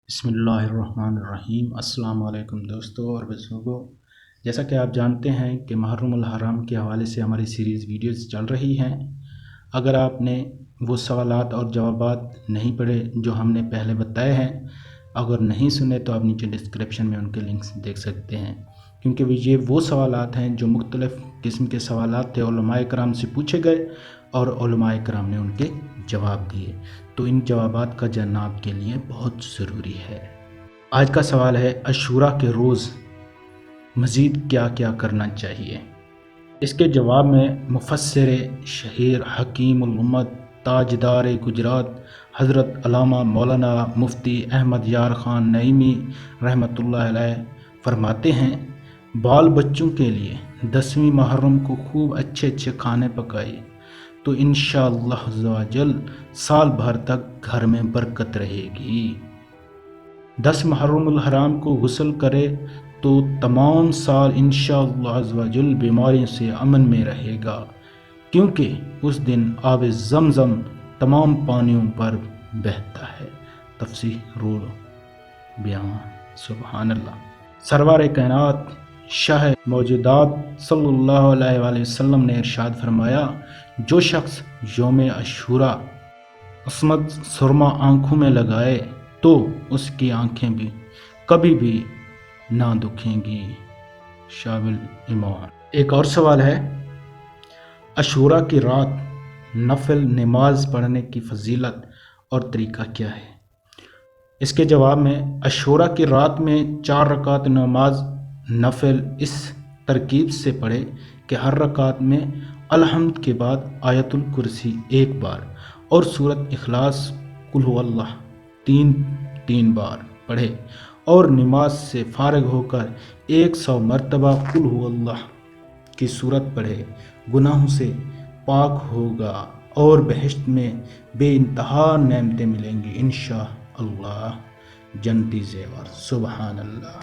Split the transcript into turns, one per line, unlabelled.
بسم اللہ الرحمن الرحیم۔ السلام علیکم دوستو اور بزرگوں، جیسا کہ آپ جانتے ہیں کہ محرم الحرام کے حوالے سے ہماری سیریز ویڈیوز چل رہی ہیں۔ اگر آپ نے وہ سوالات اور جوابات نہیں پڑھے جو ہم نے پہلے بتائے ہیں، اگر نہیں سنے تو آپ نیچے ڈسکرپشن میں ان کے لنکس دیکھ سکتے ہیں، کیونکہ یہ وہ سوالات ہیں جو مختلف قسم کے سوالات تھے، علماء کرام سے پوچھے گئے اور علماء کرام نے ان کے جواب دیے، تو ان جوابات کا جاننا آپ کے لیے بہت ضروری ہے۔ آج کا سوال ہے، عاشوراء کے روز مزید کیا کیا کرنا چاہیے؟ اس کے جواب میں مفسر شہیر، حکیم الامت، تاجدار گجرات حضرت علامہ مولانا مفتی احمد یار خان نعیمی رحمۃ اللہ علیہ فرماتے ہیں، بال بچوں کے لیے 10ویں محرم کو خوب اچھے اچھے کھانے پکائیے تو انشاءاللہ عز و جل سال بھر تک گھر میں برکت رہے گی۔ 10 محرم الحرام کو غسل کرے تو تمام سال انشاءاللہ عز و جل بیماریوں سے امن میں رہے گا، کیونکہ اس دن آب زمزم تمام پانیوں پر بہتا ہے۔ تفسیر بیان۔ سبحان اللہ۔ سرور کائنات شاہ موجودات صلی اللہ علیہ وآلہ وسلم نے ارشاد فرمایا، جو شخص یوم عاشوراء عصمت سرما آنکھوں میں لگائے تو اس کی آنکھیں بھی کبھی بھی نہ دکھیں گی۔ شابل ایمان۔ ایک اور سوال ہے، عاشوراء کی رات نفل نماز پڑھنے کی فضیلت اور طریقہ کیا ہے؟ اس کے جواب میں، عاشوراء کی رات میں 4 رکعت نماز نفل اس ترکیب سے پڑھے کہ ہر رکعت میں الحمد کے بعد آیت الکرسی 1 بار اور سورۃ اخلاص قل ھو اللہ 3 بار پڑھے اور نماز سے فارغ ہو کر 100 مرتبہ قل ھو اللہ کی سورت پڑھے، گناہوں سے پاک ہوگا اور بہشت میں بے انتہا نعمتیں ملیں گی انشاءاللہ، جنتی زیور۔ سبحان اللہ۔